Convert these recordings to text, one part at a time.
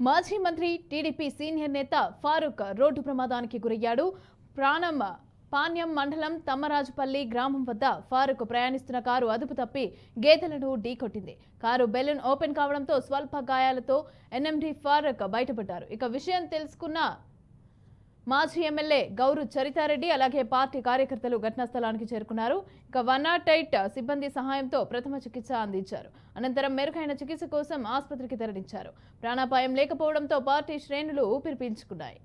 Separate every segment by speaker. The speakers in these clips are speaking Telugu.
Speaker 1: మాజీ మంత్రి టీడీపీ సీనియర్ నేత ఫారూక్ రోడ్డు ప్రమాదానికి గురయ్యాడు. పాణ్యం మండలం తమ్మరాజుపల్లి గ్రామం వద్ద ఫారూక్ ప్రయాణిస్తున్న కారు అదుపు తప్పి గేదెలను ఢీకొట్టింది. కారు బెలూన్ ఓపెన్ కావడంతో స్వల్ప గాయాలతో ఎన్ఎండి ఫారూక్ బయటపడ్డారు. ఇక విషయం తెలుసుకున్న మాజీ ఎమ్మెల్యే గౌరు చరితారెడ్డి అలాగే పార్టీ కార్యకర్తలు ఘటనా స్థలానికి చేరుకున్నారు. ఇక 108 సిబ్బంది సహాయంతో ప్రథమ చికిత్స అందించారు. అనంతరం మెరుగైన చికిత్స కోసం ఆసుపత్రికి తరలించారు. ప్రాణాపాయం లేకపోవడంతో పార్టీ శ్రేణులు ఊపిరి పీల్చుకున్నాయి.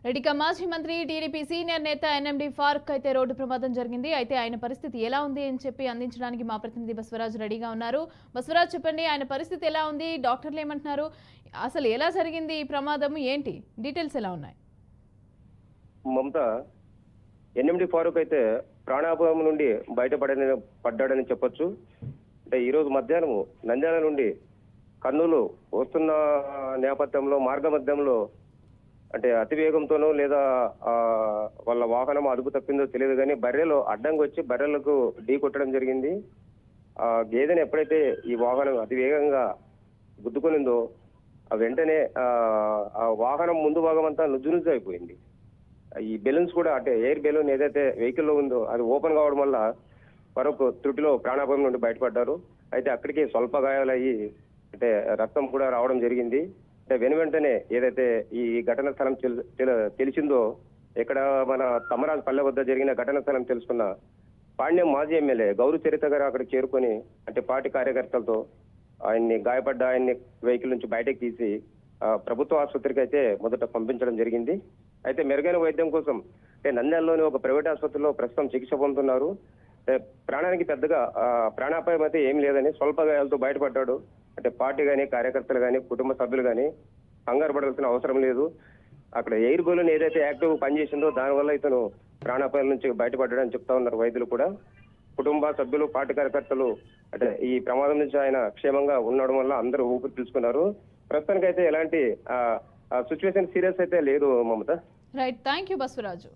Speaker 1: రెడ్డిక మాజీ మంత్రి టీడీపీ సీనియర్ నేత ఎన్ఎండి ఫారూక్ అయితే రోడ్డు ప్రమాదం జరిగింది. అయితే ఆయన పరిస్థితి ఎలా ఉంది అని చెప్పి అందించడానికి మా ప్రతినిధి బసవరాజు రెడీగా ఉన్నారు. బసవరాజు, చెప్పండి, ఆయన పరిస్థితి ఎలా ఉంది? డాక్టర్లు ఏమంటున్నారు? అసలు ఎలా జరిగింది ఈ ప్రమాదం? ఏంటి డీటెయిల్స్ ఎలా ఉన్నాయి?
Speaker 2: మమతా, ఎన్ఎండి ఫారూక్ అయితే ప్రాణాపాయం నుండి పడ్డాడని చెప్పొచ్చు. అంటే ఈరోజు మధ్యాహ్నం నంద్యాల నుండి కర్నూలు వస్తున్న నేపథ్యంలో మార్గ మధ్యంలో అంటే అతివేగంతోనో లేదా వాళ్ళ వాహనం అదుపు తప్పిందో తెలియదు కానీ బర్రెలు అడ్డంగా వచ్చి బర్రెలకు ఢీ కొట్టడం జరిగింది. ఆ గేదెని ఎప్పుడైతే ఈ వాహనం అతివేగంగా గుద్దుకొనిందో వెంటనే ఆ వాహనం ముందు భాగం అంతా నుజ్జు అయిపోయింది. ఈ బెలూన్స్ కూడా అంటే ఎయిర్ బెలూన్ ఏదైతే వెహికల్లో ఉందో అది ఓపెన్ కావడం వల్ల మరొక త్రుటిలో ప్రాణాపాయం నుండి బయటపడ్డారు. అయితే అక్కడికి స్వల్ప గాయాలయ్యి అంటే రక్తం కూడా రావడం జరిగింది. అంటే వెంటనే ఏదైతే ఈ ఘటన స్థలం తెలిసిందో, ఇక్కడ మన తమ్మరాజుపల్లె వద్ద జరిగిన ఘటన స్థలం తెలుసుకున్న పాణ్యం మాజీ ఎమ్మెల్యే గౌరు చరిత గారు అక్కడికి చేరుకొని అంటే పార్టీ కార్యకర్తలతో ఆయన్ని వెహికల్ నుంచి బయటకు తీసి ప్రభుత్వ ఆసుపత్రికి అయితే మొదట పంపించడం జరిగింది. అయితే మెరుగైన వైద్యం కోసం అంటే నంద్యాలలోని ఒక ప్రైవేట్ ఆసుపత్రిలో ప్రస్తుతం చికిత్స పొందుతున్నారు. ప్రాణానికి పెద్దగా ప్రాణాపాయం అయితే ఏం లేదని స్వల్ప గాయాలతో బయటపడ్డాడు. అంటే పార్టీ కానీ కార్యకర్తలు కానీ కుటుంబ సభ్యులు కానీ కంగారు పడాల్సిన అవసరం లేదు. అక్కడ ఎయిర్ బెలూన్ ఏదైతే యాక్టివ్ పనిచేసిందో దానివల్ల ఇతను ప్రాణాపాయం నుంచి బయటపడ్డాడని చెప్తా ఉన్నారు వైద్యులు కూడా. కుటుంబ సభ్యులు పార్టీ కార్యకర్తలు అంటే ఈ ప్రమాదం నుంచి ఆయన క్షేమంగా ఉండడం వల్ల అందరూ ఊపిరి పీల్చుకున్నారు. ప్రస్తుతానికి అయితే ఎలాంటి సిచ్యువేషన్ సీరియస్ అయితే లేదు Mamata.
Speaker 1: Right, thank you Basavaraju.